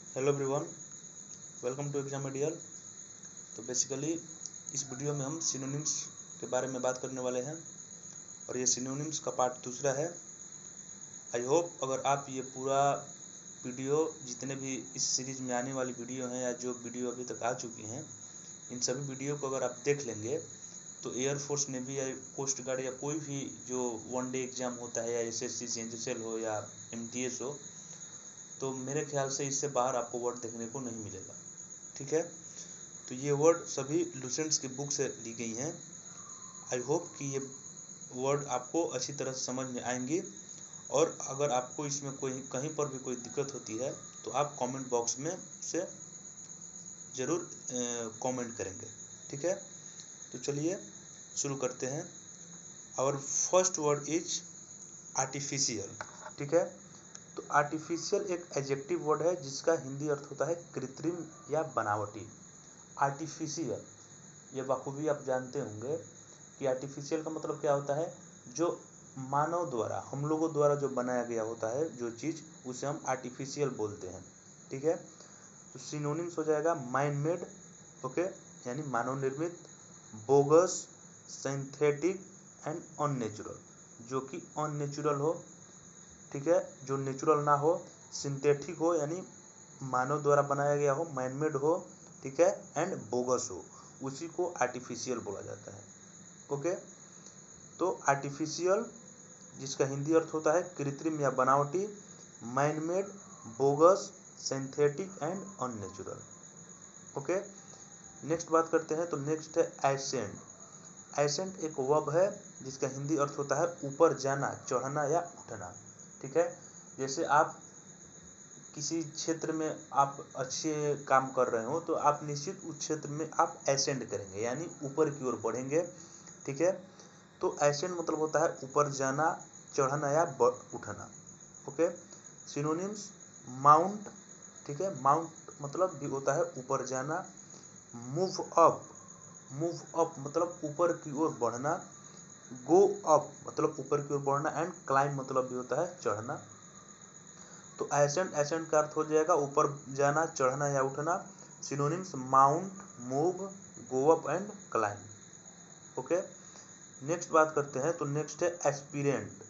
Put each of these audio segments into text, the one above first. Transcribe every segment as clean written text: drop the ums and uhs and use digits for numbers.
Hello everyone, welcome to exam ideal. तो basically इस video में हम सिनोनिम्स के बारे में बात करने वाले हैं और ये सिनोनिम्स का पार्ट दूसरा है। आई होप अगर आप ये पूरा वीडियो जितने भी इस सीरीज में आने वाली वीडियो हैं या जो वीडियो अभी तक आ चुकी हैं, इन सभी वीडियो को अगर आप देख लेंगे तो एयरफोर्स नेवी या कोस्ट गार्ड या कोई भी जो वन डे एग्ज़ाम होता है या एसएससी सीएचएसएल हो या एमटीएस हो, तो मेरे ख्याल से इससे बाहर आपको वर्ड देखने को नहीं मिलेगा। ठीक है, तो ये वर्ड सभी लुसेंट्स की बुक से ली गई हैं। आई होप कि ये वर्ड आपको अच्छी तरह से समझ में आएंगी और अगर आपको इसमें कोई कहीं पर भी कोई दिक्कत होती है तो आप कमेंट बॉक्स में से ज़रूर कमेंट करेंगे। ठीक है, तो चलिए शुरू करते हैं। Our first word is artificial. ठीक है, तो आर्टिफिशियल एक एडजेक्टिव वर्ड है जिसका हिंदी अर्थ होता है कृत्रिम या बनावटी। आर्टिफिशियल ये बखूबी आप जानते होंगे कि आर्टिफिशियल का मतलब क्या होता है, जो मानव द्वारा हम लोगों द्वारा जो बनाया गया होता है जो चीज़, उसे हम आर्टिफिशियल बोलते हैं। ठीक है, तो सिनोनिम्स हो जाएगा मैन मेड, ओके, यानी मानव निर्मित, बोगस, सिंथेटिक एंड अननेचुरल, जो कि अननेचुरल हो। ठीक है, जो नेचुरल ना हो, सिंथेटिक हो यानी मानव द्वारा बनाया गया हो, मैनमेड हो, ठीक है, एंड बोगस हो, उसी को आर्टिफिशियल बोला जाता है। ओके, तो आर्टिफिशियल जिसका हिंदी अर्थ होता है कृत्रिम या बनावटी, manmade, bogus, synthetic and unnatural. Okay, next बात करते हैं। तो नेक्स्ट है एसेंट। एसेंट एक वर्ब है जिसका हिंदी अर्थ होता है ऊपर जाना, चढ़ना या उठना। ठीक है, जैसे आप किसी क्षेत्र में आप अच्छे काम कर रहे हो तो आप निश्चित उस क्षेत्र में आप एसेंड करेंगे यानी ऊपर की ओर बढ़ेंगे। ठीक है, तो एसेंड मतलब होता है ऊपर जाना, चढ़ना या उठना। Okay, synonyms mount. ठीक है, माउंट मतलब भी होता है ऊपर जाना, मूव अप, मूव अप मतलब ऊपर की ओर बढ़ना, गो अप मतलब ऊपर की ओर बढ़ना एंड क्लाइंब मतलब भी होता है चढ़ना। तो एसेंट, एसेंट का अर्थ हो जाएगा ऊपर जाना, चढ़ना या उठना। Synonyms mount, move, go up and climb. Okay, next बात करते हैं। तो नेक्स्ट है एस्पिरेंट।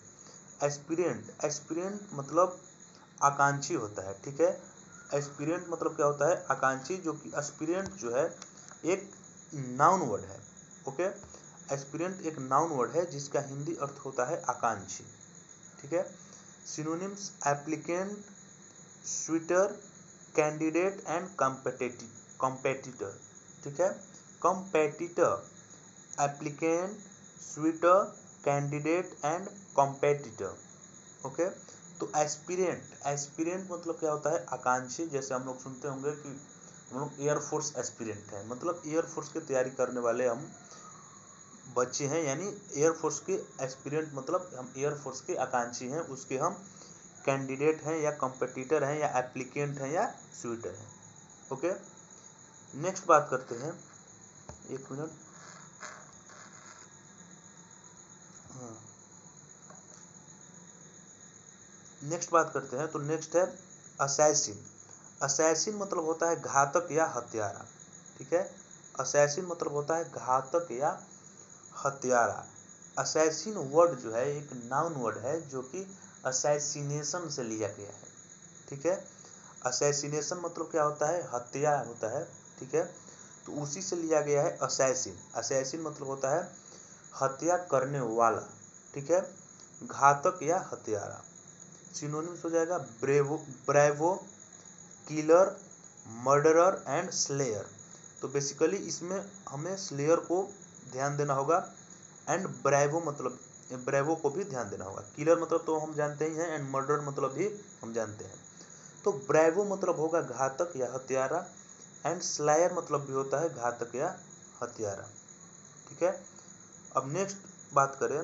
एस्पिरेंट, एस्पिरेंट मतलब आकांक्षी होता है। ठीक है, एस्पिरेंट मतलब क्या होता है, आकांक्षी, जो कि एस्पिरेंट जो है एक नाउन वर्ड है। ओके, एस्पिरेंट एक नाउन वर्ड है जिसका हिंदी अर्थ होता है आकांक्षी। ठीक है, synonyms applicant, suitor, candidate and competitor. ठीक है, competitor, applicant, suitor, candidate and competitor. Okay, तो एस्पिरेंट, एस्पिरेंट मतलब क्या होता है, आकांक्षी। जैसे हम लोग सुनते होंगे कि हम लोग एयरफोर्स एस्पिरेंट हैं, मतलब एयरफोर्स की तैयारी करने वाले हम बच्चे हैं, यानी एयरफोर्स के एस्पिरेंट मतलब हम एयरफोर्स के आकांक्षी हैं, उसके हम कैंडिडेट हैं या कॉम्पिटिटर हैं या एप्लीकेंट हैं या स्वीटर हैं। ओके, नेक्स्ट बात करते हैं, एक मिनट। हाँ, नेक्स्ट बात करते हैं। तो नेक्स्ट है असैसिन। असैसिन मतलब होता है घातक या हत्यारा। ठीक है, असैसिन मतलब होता है घातक या हत्यारा। असैसिन वर्ड जो है एक नाउन वर्ड है जो कि असैसिनेशन से लिया गया है। ठीक है, असैसिनेशन मतलब क्या होता है, हत्या होता है। ठीक है, तो उसी से लिया गया है असैसिन। असैसिन मतलब होता है हत्या करने वाला। ठीक है, घातक या हत्यारा। सिनोनिम्स हो जाएगा bravo, bravo, killer, murderer and slayer. तो बेसिकली इसमें हमें स्लेयर को ध्यान देना होगा एंड ब्रेवो मतलब ब्रेवो को भी ध्यान देना होगा। किलर मतलब तो हम जानते ही हैं एंड मर्डर मतलब भी हम जानते हैं। तो ब्रेवो मतलब होगा घातक या हत्यारा एंड स्लायर मतलब भी होता है घातक या हत्यारा। ठीक है, अब नेक्स्ट बात करें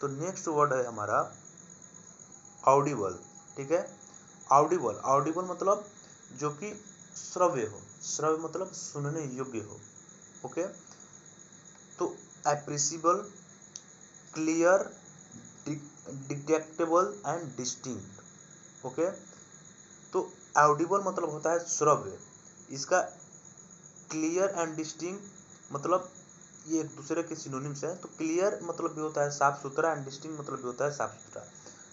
तो नेक्स्ट वर्ड है हमारा ऑडिबल। ठीक है, ऑडिबल, ऑडिबल मतलब जो कि श्रव्य हो, श्रव्य मतलब सुनने योग्य हो। ओके, तो appreciable, clear, detectable and distinct. Okay, तो ऑडिबल मतलब होता है श्रव्य। इसका क्लियर एंड डिस्टिंक्ट मतलब ये एक दूसरे के सिनोनिम्स हैं। तो क्लियर मतलब भी होता है साफ सुथरा एंड डिस्टिंक्ट मतलब भी होता है साफ सुथरा।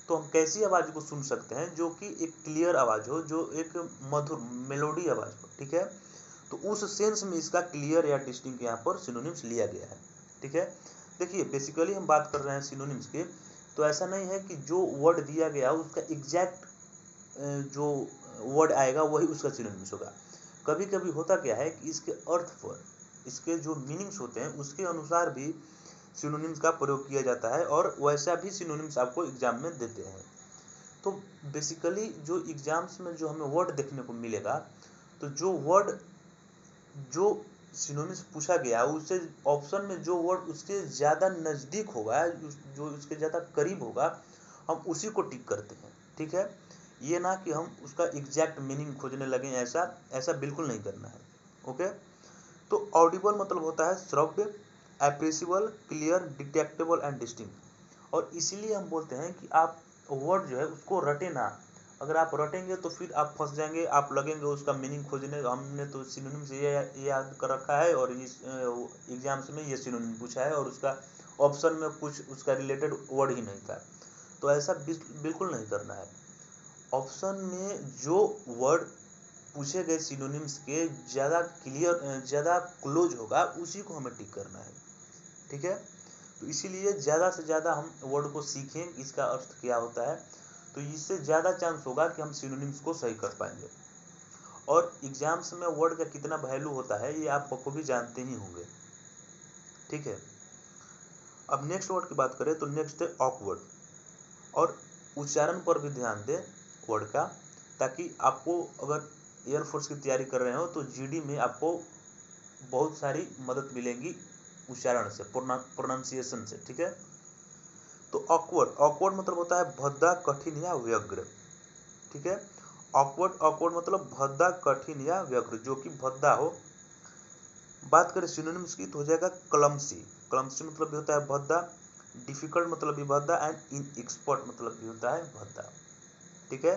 तो हम कैसी आवाज को सुन सकते हैं जो कि एक क्लियर आवाज हो, जो एक मधुर मेलोडी आवाज हो, ठीक है। तो उस सेंस में इसका क्लियर या डिस्टिंक्ट यहाँ पर सिनोनिम्स लिया गया है, ठीक है। देखिए बेसिकली हम बात कर रहे हैं सिनोनिम्स की, तो ऐसा नहीं है कि जो वर्ड दिया गया उसका एग्जैक्ट जो वर्ड आएगा वही उसका सिनोनिम्स होगा। कभी कभी होता क्या है कि इसके अर्थ पर, इसके जो मीनिंग्स होते हैं उसके अनुसार भी सिनोनिम्स का प्रयोग किया जाता है, और वैसा भी सिनोनिम्स आपको एग्जाम में देते हैं। तो बेसिकली जो एग्जाम्स में जो हमें वर्ड देखने को मिलेगा, तो जो वर्ड जो सिनोनिम्स पूछा गया उससे ऑप्शन में जो वर्ड उसके ज़्यादा नज़दीक होगा, जो उसके ज़्यादा करीब होगा, हम उसी को टिक करते हैं, ठीक है। ये ना कि हम उसका एग्जैक्ट मीनिंग खोजने लगें, ऐसा बिल्कुल नहीं करना है, ओके। तो ऑडिबल मतलब होता है श्रव्य, एप्रेसिबल, क्लियर, डिटेक्टेबल एंड डिस्टिंक्ट। और इसीलिए हम बोलते हैं कि आप वर्ड जो है उसको रटे ना। अगर आप रटेंगे तो फिर आप फंस जाएंगे, आप लगेंगे उसका मीनिंग खोजने, हमने तो सिनोनिम से ये याद कर रखा है और इस एग्जाम्स में ये सिनोनिम पूछा है और उसका ऑप्शन में कुछ उसका रिलेटेड वर्ड ही नहीं था। तो ऐसा बिल्कुल नहीं करना है। ऑप्शन में जो वर्ड पूछे गए सिनोनिम्स के ज़्यादा क्लियर, ज़्यादा क्लोज होगा उसी को हमें टिक करना है, ठीक है। तो इसीलिए ज़्यादा से ज़्यादा हम वर्ड को सीखें, इसका अर्थ क्या होता है, तो इससे ज़्यादा चांस होगा कि हम सिनोनिम्स को सही कर पाएंगे। और एग्जाम्स में वर्ड का कितना वैल्यू होता है ये आप बखूबी जानते ही होंगे, ठीक है। अब नेक्स्ट वर्ड की बात करें तो नेक्स्ट है ऑकवर्ड। और उच्चारण पर भी ध्यान दें वर्ड का, ताकि आपको अगर एयरफोर्स की तैयारी कर रहे हो तो जीडी में आपको बहुत सारी मदद मिलेगी उच्चारण से, प्रोनाउंसिएशन से, ठीक है। तो ऑकवर्ड मतलब होता है भद्दा, कठिन या व्यग्र, ठीक है। ऑकवर्ड मतलब भद्दा, कठिन या व्यग्र, जो कि भद्दा हो। बात करें सिनोनिम्स की तो हो जाएगा क्लमसी। क्लमसी मतलब भी होता है भद्दा, डिफिकल्ट मतलब भी भद्दा एंड इनएक्सपर्ट मतलब भी होता है भद्दा, ठीक है।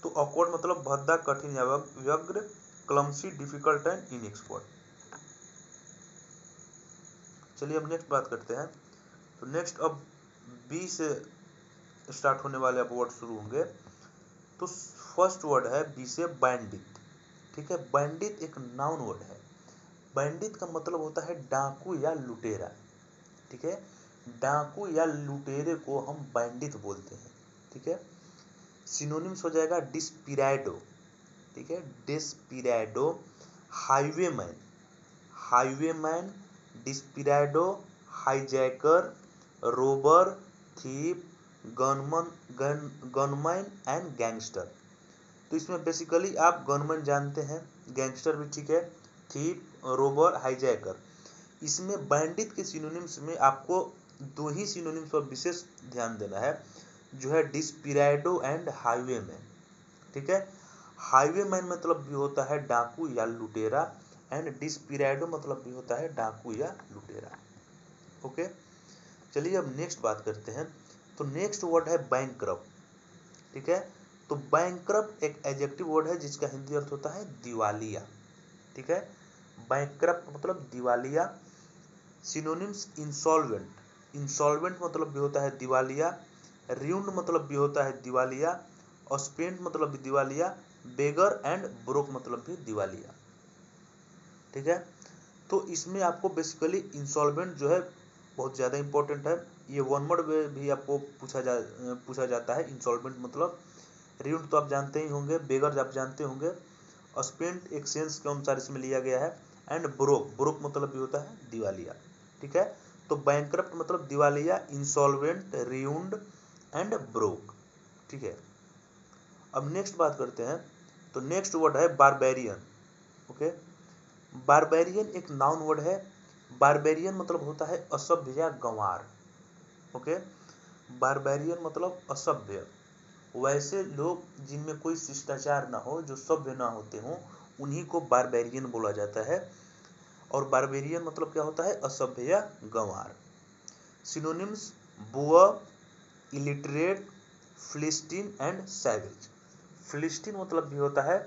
तो ऑकवर्ड मतलब भद्दा, कठिन या व्यग्र, क्लमसी, डिफिकल्ट एंड इनएक्सपर्ट। चलिए अब नेक्स्ट बात करते हैं। तो नेक्स्ट अब बी से स्टार्ट होने वाले अब वर्ड शुरू होंगे। तो फर्स्ट वर्ड है बी से बैंडिट, ठीक है। बैंडिट एक नाउन वर्ड है। बैंडिट का मतलब होता है डाकू या लुटेरा, ठीक है। डाकू या लुटेरे को हम बैंडिट बोलते हैं, ठीक है। सिनोनिम्स हो जाएगा डिस्पिराडो, ठीक है। Desperado, highwayman, highwayman, desperado, hijacker, robber, thief, gunman and gangster. तो इसमें बेसिकली आप गनमैन जानते हैं, गैंगस्टर भी ठीक है, थीप, रोबर, हाईजैकर। इसमें बैंडिट के सिनोनिम्स में आपको दो ही सिनोनिम्स पर विशेष ध्यान देना है, जो है डिस्पिराडो एंड हाईवेमैन, ठीक है। हाईवेमैन मतलब भी होता है डाकू या लुटेरा, एंड डिस्पिराडो मतलब भी होता है डाकू या लुटेरा, ओके। चलिए अब नेक्स्ट बात करते हैं। तो नेक्स्ट वर्ड है बैंकरप्ट, ठीक है। तो बैंकरप्ट एक एडजेक्टिव वर्ड है जिसका हिंदी अर्थ होता है दिवालिया, ठीक है। बैंकरप्ट मतलब दिवालिया। सिनोनिम्स इंसॉल्वेंट, इंसॉल्वेंट मतलब भी होता है दिवालिया, र्यून्ड मतलब भी होता है दिवालिया, ऑस्पेंट मतलब भी दिवालिया, बेगर एंड ब्रोक मतलब भी दिवालिया, ठीक है। तो इसमें आपको बेसिकली इंसॉल्वेंट जो है बहुत ज़्यादा इंपॉर्टेंट है। ये वन वर्ड में भी आपको पूछा जाता है इंसॉल्वेंट मतलब। र्यून्ड तो आप जानते ही होंगे, बेगर आप जानते होंगे, ऑस्पेंट एक सेंस के अनुसार इसमें लिया गया है, एंड ब्रोक, ब्रोक मतलब भी होता है दिवालिया, ठीक है। तो बैंकरप्ट मतलब दिवालिया, इंसॉल्वेंट, र्यून्ड एंड ब्रोक, ठीक है। अब नेक्स्ट बात करते हैं। तो नेक्स्ट वर्ड है बारबेरियन, ओके। बारबेरियन एक नाउन वर्ड है। बारबेरियन मतलब होता है असभ्य या गंवार, ओके। बारबेरियन मतलब असभ्य, वैसे लोग जिनमें कोई शिष्टाचार ना हो, जो सभ्य ना होते हों, उन्हीं को बारबेरियन बोला जाता है। और बारबेरियन मतलब क्या होता है, असभ्य या गंवार। सिनोनिम्स बुआ, इलिटरेट, फिलिस्टीन एंड सैवेज। फिलिस्तीन मतलब भी होता है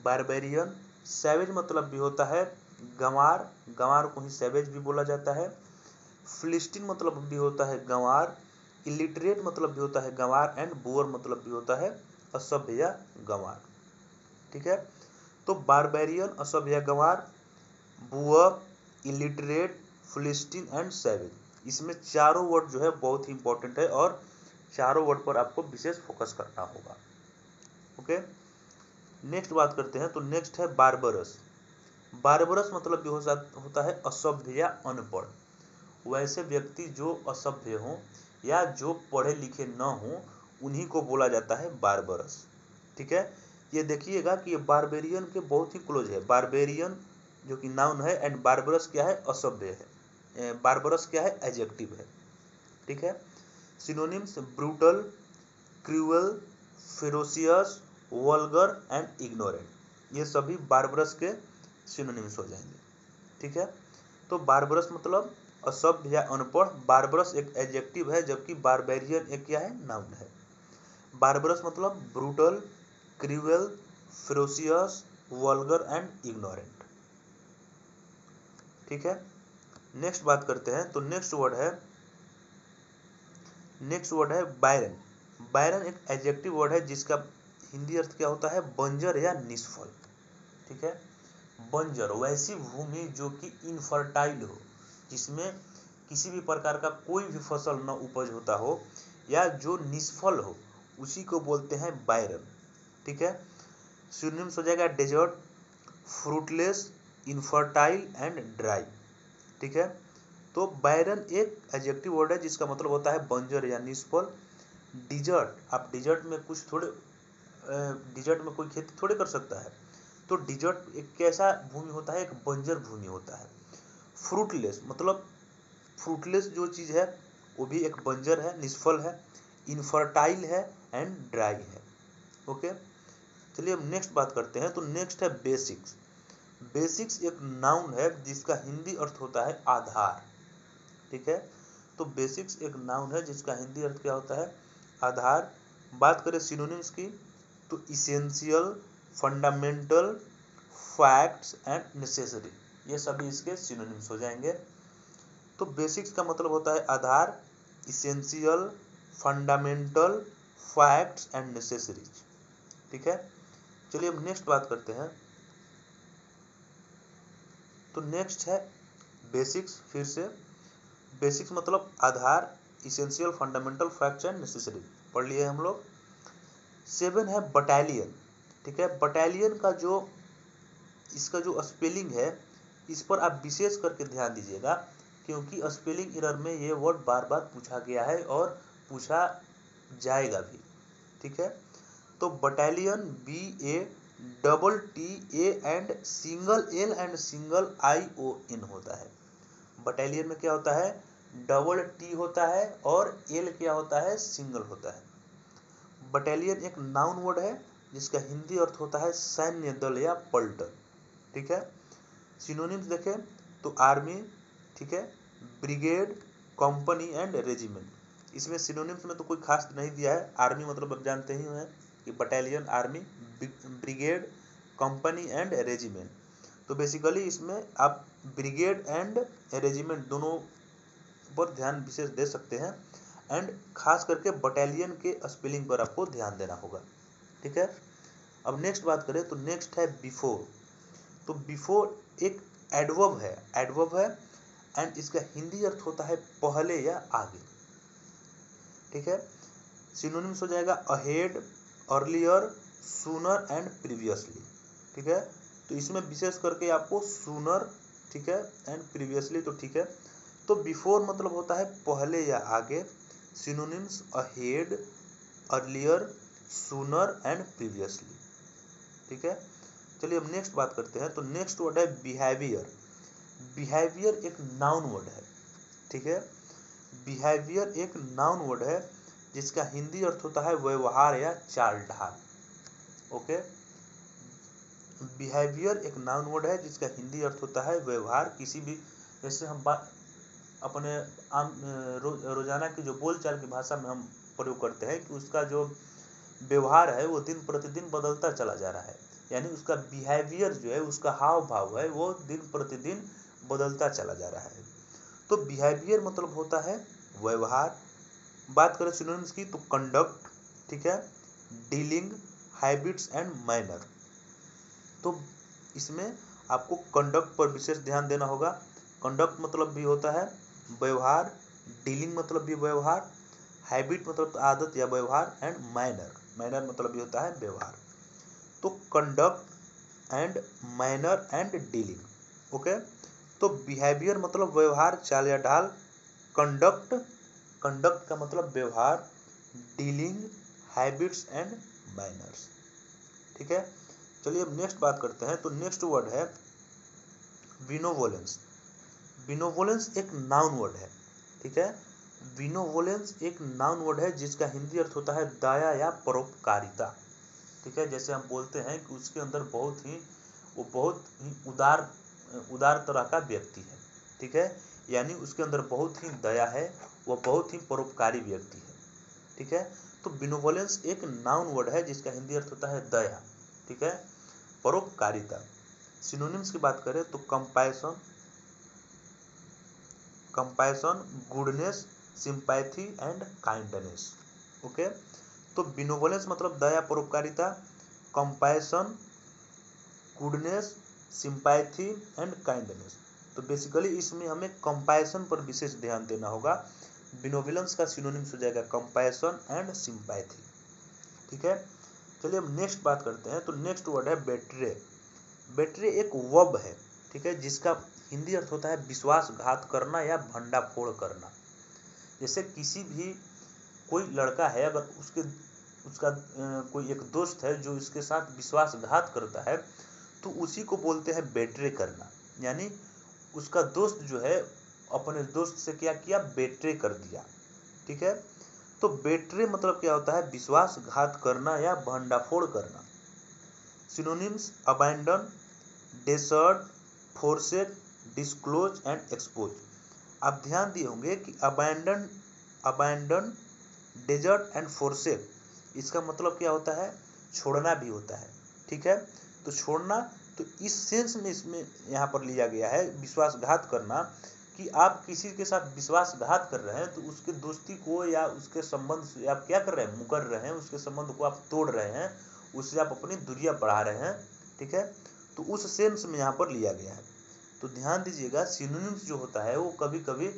बारबेरियन, सैवेज मतलब भी होता है गंवार, गंवार को ही सैवेज भी बोला जाता है। फिलिस्तीन मतलब भी होता है गंवार, इलिटरेट मतलब भी होता है गंवार, एंड बुअर मतलब भी होता है असभ्य या गंवार। ठीक है, तो बारबेरियन, असभ्य या गंवार, बुअर, इलिटरेट, फिलिस्तीन एंड सैवेज, इसमें चारों वर्ड जो है बहुत ही इंपॉर्टेंट है और चारों वर्ड पर आपको विशेष फोकस करना होगा। ओके, नेक्स्ट बात करते हैं। तो नेक्स्ट है बारबरस। बारबरस मतलब भी होता है असभ्य या अनपढ़। वैसे व्यक्ति जो असभ्य हों या जो पढ़े लिखे न हों उन्हीं को बोला जाता है बारबरस। ठीक है, ये देखिएगा कि ये बारबेरियन के बहुत ही क्लोज है। बारबेरियन जो कि नाउन है एंड बारबरस क्या है, असभ्य है। बारबरस क्या है, एडजेक्टिव है। ठीक है, synonyms brutal, cruel, ferocious, vulgar and ignorant, ये सभी बारबरस के सिनोनिम्स हो जाएंगे। ठीक है, तो बारबरस मतलब असभ्य या अनपढ़, बारबरस एक एडजेक्टिव है जबकि बारबेरियन एक क्या है, नाउन है। बारबरस मतलब brutal, cruel, ferocious, vulgar and ignorant. ठीक है, नेक्स्ट बात करते हैं। तो नेक्स्ट वर्ड है बायरन। बायरन एक एडजेक्टिव वर्ड है जिसका हिंदी अर्थ क्या होता है, बंजर या निष्फल। ठीक है, बंजर वैसी भूमि जो कि इनफर्टाइल हो, जिसमें किसी भी प्रकार का कोई भी फसल न उपज होता हो या जो निष्फल हो, उसी को बोलते हैं बायरन। ठीक है, सिनोनिम्स हो जाएगा desert, fruitless, infertile and dry. ठीक है, तो बायरन एक एडजेक्टिव वर्ड है जिसका मतलब होता है बंजर या निष्फल। डिजर्ट, आप डिजर्ट में कुछ थोड़े डिजर्ट में कोई खेती थोड़े कर सकता है, तो डिजर्ट एक कैसा भूमि होता है, एक बंजर भूमि होता है। फ्रूटलेस मतलब फ्रूटलेस जो चीज़ है वो भी एक बंजर है, निष्फल है। इनफर्टाइल है एंड ड्राई है। ओके, चलिए अब नेक्स्ट बात करते हैं। तो नेक्स्ट है बेसिक्स। बेसिक्स एक नाउन है जिसका हिंदी अर्थ होता है आधार। ठीक है, तो बेसिक्स एक नाउन है जिसका हिंदी अर्थ क्या होता है, आधार। बात करें सिनोनिम्स की, तो essential, fundamental, facts and necessary, ये सभी इसके सिनोनिम्स हो जाएंगे। तो बेसिक्स का मतलब होता है आधार, essential, fundamental, facts and necessaries. ठीक है, चलिए अब नेक्स्ट बात करते हैं। तो नेक्स्ट है बेसिक्स। फिर से बेसिक्स मतलब आधार, essential, fundamental, facts and necessary पढ़ लिए हम लोग। 7 है बटालियन। ठीक है, बटालियन का जो इसका जो स्पेलिंग है इस पर आप विशेष करके ध्यान दीजिएगा, क्योंकि स्पेलिंग एरर में ये वर्ड बार बार पूछा गया है और पूछा जाएगा भी। ठीक है, तो battalion BATTA and single L and single ION होता है। बटालियन में क्या होता है, डबल T होता है और L क्या होता है, सिंगल होता है। बटालियन एक नाउन वर्ड है जिसका हिंदी अर्थ होता है सैन्य दल या पलटन। ठीक है, सिनोनिम्स देखें तो आर्मी, ठीक है, ब्रिगेड, कंपनी एंड रेजिमेंट। इसमें सिनोनिम्स में तो कोई खास नहीं दिया है। आर्मी मतलब आप जानते ही हैं कि battalion, army, brigade, company and regiment. तो बेसिकली इसमें आप ब्रिगेड एंड रेजिमेंट दोनों पर ध्यान विशेष दे सकते हैं एंड खास करके बटालियन के स्पेलिंग पर आपको ध्यान देना होगा। ठीक है, अब नेक्स्ट बात करें तो नेक्स्ट है बिफोर। तो बिफोर एक एडवर्ब है एंड इसका हिंदी अर्थ होता है पहले या आगे। ठीक है, सिनोनिम्स हो जाएगा ahead, earlier, sooner and previously. ठीक है, तो इसमें विशेष करके आपको सूनर, ठीक है, एंड प्रीवियसली, तो ठीक है। तो बिफोर मतलब होता है पहले या आगे। Synonyms ahead, earlier, sooner and previously. ठीक है, चलिए अब नेक्स्ट बात करते हैं। तो नेक्स्ट वर्ड है बिहेवियर। बिहेवियर एक नाउन वर्ड है। ठीक है, बिहेवियर एक नाउन वर्ड है जिसका हिंदी अर्थ होता है व्यवहार या चाल ढाल। ओके, बिहेवियर एक नाउन वर्ड है जिसका हिंदी अर्थ होता है व्यवहार। किसी भी, जैसे हम अपने आम रोजाना की जो बोलचाल की भाषा में हम प्रयोग करते हैं कि उसका जो व्यवहार है वो दिन प्रतिदिन बदलता चला जा रहा है, यानी उसका बिहेवियर जो है, उसका हाव भाव है वो दिन प्रतिदिन बदलता चला जा रहा है। तो बिहेवियर मतलब होता है व्यवहार। बात करें सिनोनिम्स की तो कंडक्ट, ठीक है, डीलिंग, हैबिट्स एंड मैनर। तो इसमें आपको कंडक्ट पर विशेष ध्यान देना होगा। कंडक्ट मतलब भी होता है व्यवहार, डीलिंग मतलब भी व्यवहार, हैबिट मतलब आदत या व्यवहार, एंड मैनर, मैनर मतलब भी होता है व्यवहार। तो conduct and manner and dealing, okay. तो बिहेवियर मतलब व्यवहार, चाल या ढाल। कंडक्ट, कंडक्ट का मतलब व्यवहार, डीलिंग, हैबिट्स एंड मैनर्स, ठीक है। चलिए अब नेक्स्ट बात करते हैं। तो नेक्स्ट वर्ड है विनोवोलेंस। विनोवोलेंस एक नाउन वर्ड है, ठीक है। विनोवोलेंस एक नाउन वर्ड है जिसका हिंदी अर्थ होता है दया या परोपकारिता, ठीक है। जैसे हम बोलते हैं कि उसके अंदर बहुत ही उदार तरह का व्यक्ति है, ठीक है, यानी उसके अंदर बहुत ही दया है, वह बहुत ही परोपकारी व्यक्ति है, ठीक है। तो बिनोवोलेंस एक नाउन वर्ड है जिसका हिंदी अर्थ होता है दया, ठीक है, परोपकारिता। सिनोनिम्स की बात करें तो compassion, goodness, sympathy and kindness, okay. तो बिनोवोलेंस मतलब दया, परोपकारिता, compassion, goodness, sympathy and kindness. तो बेसिकली इसमें हमें कंपैशन पर विशेष ध्यान देना होगा। बिनोवोलेंस का सिनोनिम्स हो जाएगा कंपैशन एंड सिंपैथी, ठीक है। चलिए हम नेक्स्ट बात करते हैं। तो नेक्स्ट वर्ड है बेट्रे। बेट्रे एक वर्ब है, ठीक है, जिसका हिंदी अर्थ होता है विश्वासघात करना या भंडाफोड़ करना। जैसे किसी भी कोई लड़का है, अगर उसका कोई एक दोस्त है जो इसके साथ विश्वासघात करता है, तो उसी को बोलते हैं बेट्रे करना, यानी उसका दोस्त जो है अपने दोस्त से क्या किया, बेट्रे कर दिया, ठीक है। तो बेट्रे मतलब क्या होता है, विश्वासघात करना या भंडाफोड़ करना। Synonyms abandon, desert, forsake, disclose and expose. आप ध्यान दिए होंगे कि अबैंडन, डेजर्ट एंड फोर्सेक, इसका मतलब क्या होता है, छोड़ना भी होता है, ठीक है। तो छोड़ना, तो इस सेंस में इसमें यहाँ पर लिया गया है विश्वासघात करना, कि आप किसी के साथ विश्वासघात कर रहे हैं तो उसके दोस्ती को या उसके संबंध से आप क्या कर रहे हैं, मुकर रहे हैं, उसके संबंध को आप तोड़ रहे हैं, उससे आप अपनी दूरियां बढ़ा रहे हैं, ठीक है। तो उस सेंस में यहाँ पर लिया गया है। तो ध्यान दीजिएगा, सिनोनिम्स जो होता है वो कभी कभी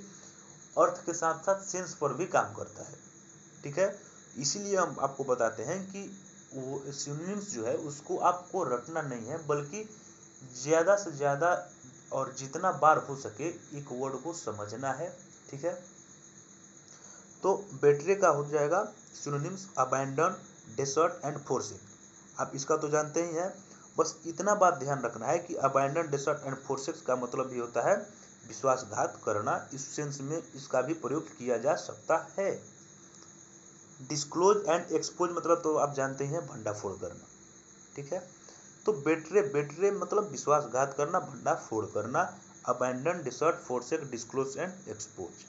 अर्थ के साथ साथ सेंस पर भी काम करता है, ठीक है। इसीलिए हम आपको बताते हैं कि वो सिनोनिम्स जो है उसको आपको रटना नहीं है, बल्कि ज़्यादा से ज़्यादा और जितना बार हो सके एक वर्ड को समझना है, ठीक है। तो बेट्रे का हो जाएगा सिनोनिम्स अबैंडन, डेसर्ट एंड फोर्सेक। आप इसका तो जानते ही हैं, बस इतना बात ध्यान रखना है कि अबैंडन, डेसर्ट एंड फोर्सेक का मतलब भी होता है विश्वासघात करना। इस सेंस में इसका भी प्रयोग किया जा सकता है। डिस्क्लोज एंड एक्सपोज मतलब तो आप जानते ही हैं, भंडाफोड़ करना, ठीक है। तो बेट्रे मतलब विश्वासघात करना, भंडाफोड़ करना। Abandon, desert, forsake, disclose and expose.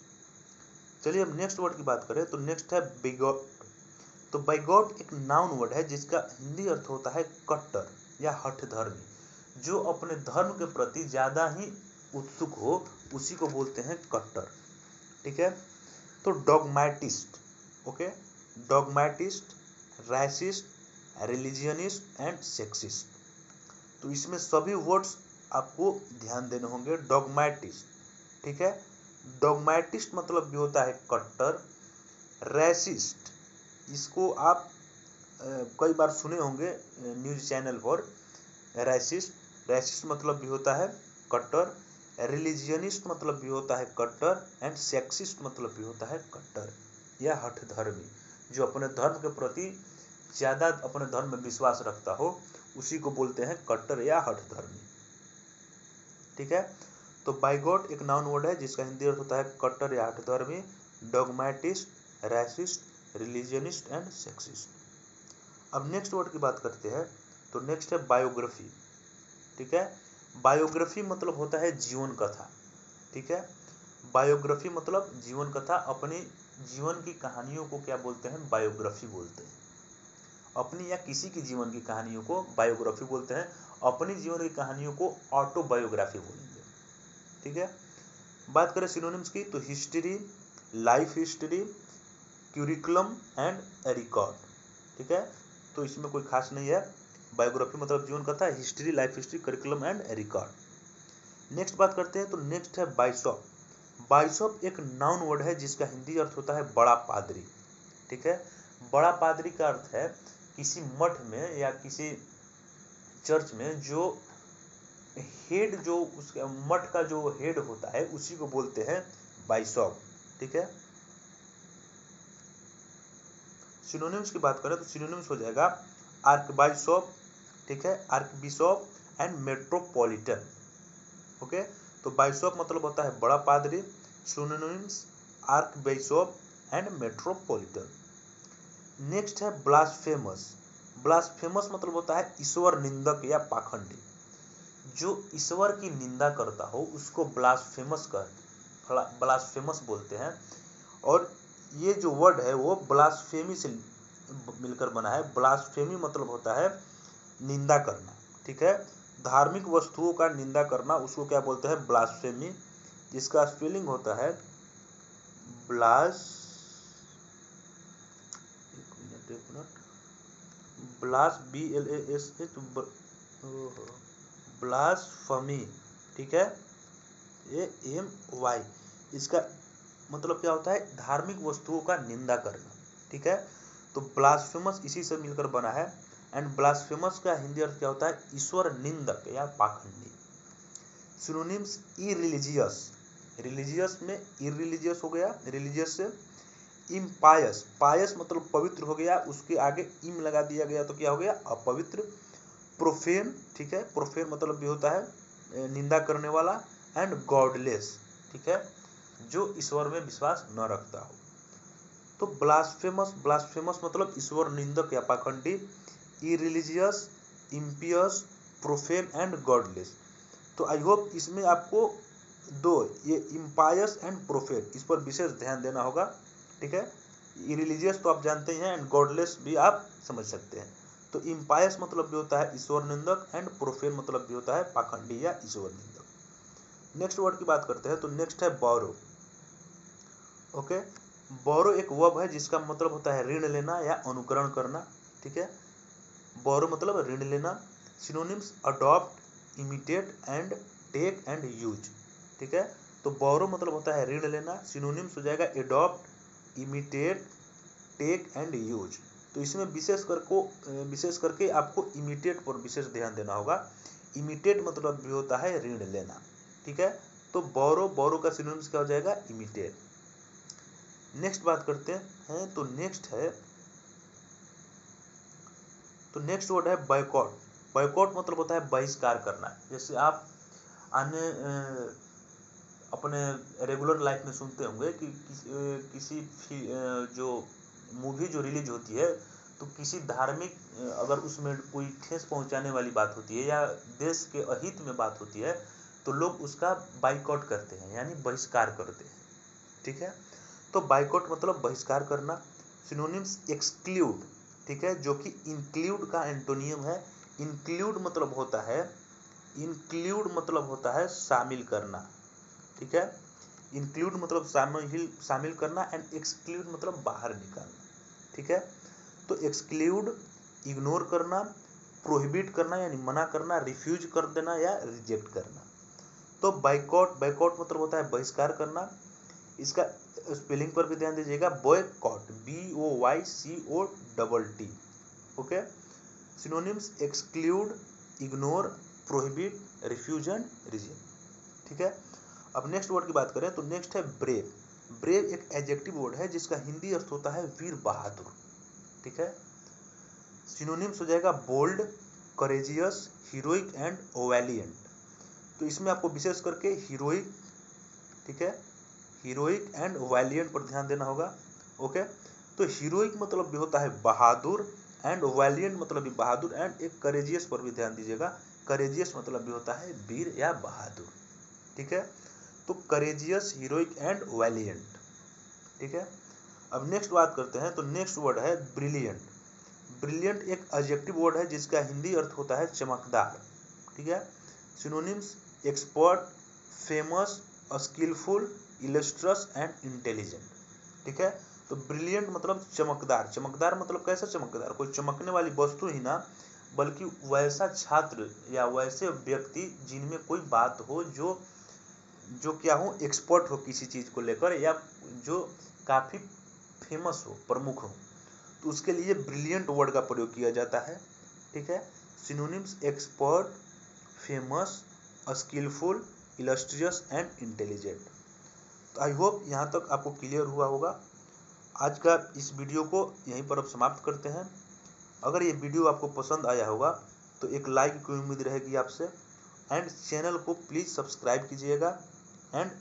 चलिए अब नेक्स्ट वर्ड की बात करें। तो नेक्स्ट है बिगॉट। तो बाइगॉट एक नाउन वर्ड है जिसका हिंदी अर्थ होता है कट्टर या हठधर्मी। जो अपने धर्म के प्रति ज्यादा ही उत्सुक हो उसी को बोलते हैं कट्टर, ठीक है। तो डॉगमैटिस्ट, ओके, डॉगमैटिस्ट, रैसिस्ट, रिलीजियनिस्ट एंड सेक्सिस्ट। तो इसमें सभी वर्ड्स आपको ध्यान देने होंगे। डॉगमैटिस्ट, ठीक है, डॉगमैटिस्ट मतलब भी होता है कट्टर। रैसिस्ट, इसको आप कई बार सुने होंगे न्यूज चैनल पर। रैसिस्ट मतलब भी होता है कट्टर। रिलीजियनिस्ट मतलब भी होता है कट्टर। एंड सेक्सिस्ट मतलब भी होता है कट्टर या हठधर्मी। जो अपने धर्म के प्रति ज़्यादा अपने धर्म में विश्वास रखता हो उसी को बोलते हैं कट्टर या हठधर्मी, ठीक है। तो बाइगॉट एक नाउन वर्ड है जिसका हिंदी अर्थ होता है कट्टर या हठधर्मी, डॉगमैटिस्ट, रैसिस्ट, रिलीजियनिस्ट एंड सेक्सिस्ट। अब नेक्स्ट वर्ड की बात करते हैं। तो नेक्स्ट है बायोग्राफी, ठीक है। बायोग्राफी मतलब होता है जीवन कथा, ठीक है। बायोग्राफी मतलब जीवन कथा। अपनी जीवन की कहानियों को क्या बोलते हैं, बायोग्राफी बोलते हैं। अपनी या किसी की जीवन की कहानियों को बायोग्राफी बोलते हैं, अपनी जीवन की कहानियों को ऑटोबायोग्राफी बोलेंगे। ठीक है, बात करें सिनोनिम्स की तो history, life history, curriculum and record. ठीक है, तो इसमें कोई खास नहीं है, बायोग्राफी मतलब जीवन कथा, history, life history, curriculum and record. Next बात करते हैं तो नेक्स्ट है बाइशॉप। बाइशॉप एक नाउन वर्ड है जिसका हिंदी अर्थ होता है बड़ा पादरी। ठीक है, बड़ा पादरी का अर्थ है किसी मठ में या किसी चर्च में जो हेड, जो उसके मठ का जो हेड होता है उसी को बोलते हैं बाइशॉप। ठीक है, सिनोनिम्स की बात करें तो सिनोनिम्स हो जाएगा आर्कबाइशॉप, ठीक है, आर्कबिशॉप एंड मेट्रोपॉलिटन। ओके, तो बाइशॉप मतलब होता है बड़ा पादरी, सिनोनिम्स आर्कबिशॉप एंड मेट्रोपॉलिटन। नेक्स्ट है ब्लास्फेमस। ब्लास्फेमस मतलब होता है ईश्वर निंदक या पाखंडी। जो ईश्वर की निंदा करता हो उसको ब्लास्फेमस बोलते हैं। और ये जो वर्ड है वो ब्लास्फेमी से मिलकर बना है। ब्लास्फेमी मतलब होता है निंदा करना। ठीक है, धार्मिक वस्तुओं का निंदा करना उसको क्या बोलते हैं, ब्लास्फेमी, जिसका स्पेलिंग होता है ब्लास्फमी। ठीक है, AMY, इसका मतलब क्या होता है, धार्मिक वस्तुओं का निंदा करना। ठीक है, तो ब्लास्फेमस इसी से मिलकर बना है। एंड ब्लास्फेमस का हिंदी अर्थ क्या होता है, ईश्वर निंदक या पाखंडी। सिनोनिम्स इरिलीजियस, रिलीजियस में इरिलीजियस हो गया, रिलीजियस से इम्पायस, पायस मतलब पवित्र हो गया, उसके आगे इम लगा दिया गया तो क्या हो गया, अपवित्र। प्रोफेन, ठीक है, प्रोफेन मतलब भी होता है निंदा करने वाला। एंड गॉडलेस, ठीक है, जो ईश्वर में विश्वास न रखता हो। तो ब्लास्फेमस, ब्लास्फेमस मतलब ईश्वर निंदक या पाखंडी, इरिलीजियस, इम्पियस, प्रोफेन एंड गॉडलेस। तो आई होप इसमें आपको दो, ये इम्पायस एंड प्रोफेन, इस पर विशेष ध्यान देना होगा। ठीक है, इरिलीजियस तो आप जानते ही हैं, एंड गॉडलेस भी आप समझ सकते हैं। तो इम्पायस मतलब भी होता है ईश्वर निंदक, एंड प्रोफेन मतलब भी होता है पाखंडी या ईश्वर निंदक। नेक्स्ट वर्ड की बात करते हैं तो नेक्स्ट है बोरो। ओके, बोरो एक वर्ब है जिसका मतलब होता है ऋण लेना या अनुकरण करना। ठीक है, बोरो मतलब ऋण लेना। Synonyms adopt, imitate and take and use. ठीक है, तो बोरो मतलब होता है ऋण लेना, सिनोनिम्स हो जाएगा adopt, imitate, take and use. तो इसमें विशेष करके आपको इमिटेट पर विशेष ध्यान देना होगा। इमिटेट मतलब भी होता है ऋण लेना। ठीक है, तो बोरो, बोरो का सिनोनिम्स क्या हो जाएगा, इमिटेट। नेक्स्ट बात करते हैं तो नेक्स्ट वर्ड है बायकॉट। बायकॉट मतलब होता है बहिष्कार करना। जैसे आप अन्य अपने रेगुलर लाइफ में सुनते होंगे कि किसी जो मूवी जो रिलीज होती है तो किसी धार्मिक, अगर उसमें कोई ठेस पहुंचाने वाली बात होती है या देश के अहित में बात होती है तो लोग उसका बाइकआउट करते हैं, यानी बहिष्कार करते हैं। ठीक है, तो बाइकआउट मतलब बहिष्कार करना। सिनोनिम्स एक्सक्लूड, ठीक है, जो कि इंक्लूड का एंटोनियम है। इंक्लूड मतलब होता है शामिल करना। ठीक है, इंक्लूड मतलब शामिल करना, एंड एक्सक्लूड मतलब बाहर निकालना। ठीक है, तो एक्सक्लूड इग्नोर करना, प्रोहिबिट करना यानी मना करना, रिफ्यूज कर देना या रिजेक्ट करना। तो बाइकआउट, बाइकआउट मतलब होता है बहिष्कार करना। इसका स्पेलिंग पर भी ध्यान दीजिएगा, boycott, BOYCOTT। Okay, synonyms exclude, ignore, prohibit, refuse and reject. ठीक है, अब नेक्स्ट वर्ड की बात करें तो नेक्स्ट है ब्रेव। ब्रेव एक एडजेक्टिव वर्ड है जिसका हिंदी अर्थ होता है वीर बहादुर। ठीक है, सिनोनिम्स हो जाएगा bold, courageous, heroic and valiant. तो इसमें आपको विशेष करके हीरोइक, ठीक है, हीरोइक एंड वैलिएंट पर ध्यान देना होगा। ओके, तो हीरोइक मतलब भी होता है बहादुर, एंड वैलिएंट मतलब भी बहादुर, एंड एक करेजियस पर भी ध्यान दीजिएगा। करेजियस मतलब भी होता है वीर या बहादुर। ठीक है, तो करेजियस, हीरोइक एंड वैलिएंट। ठीक है, अब नेक्स्ट बात करते हैं तो नेक्स्ट वर्ड है ब्रिलियंट। ब्रिलियंट एक एडजेक्टिव वर्ड है जिसका हिंदी अर्थ होता है चमकदार। ठीक है। Synonyms expert, famous, skilful, illustrious and intelligent. ठीक है। तो ब्रिलियंट मतलब चमकदार। चमकदार मतलब कैसा चमकदार? कोई चमकने वाली वस्तु ही ना, बल्कि वैसा छात्र या वैसे व्यक्ति जिनमें कोई बात हो, जो क्या हो, एक्सपर्ट हो किसी चीज को लेकर, या जो काफी फेमस हो, प्रमुख हो, तो उसके लिए ब्रिलियंट वर्ड का प्रयोग किया जाता है। ठीक है। Synonyms expert, famous, skilful, illustrious and intelligent. तो आई होप यहाँ तक आपको क्लियर हुआ होगा। आज का इस वीडियो को यहीं पर अब समाप्त करते हैं। अगर ये वीडियो आपको पसंद आया होगा तो एक लाइक की उम्मीद रहेगी आपसे, एंड चैनल को प्लीज़ सब्सक्राइब कीजिएगा, एंड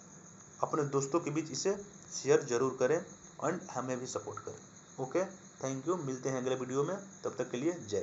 अपने दोस्तों के बीच इसे शेयर जरूर करें, एंड हमें भी सपोर्ट करें। Okay, thank you. मिलते हैं अगले वीडियो में, तब तक के लिए जय।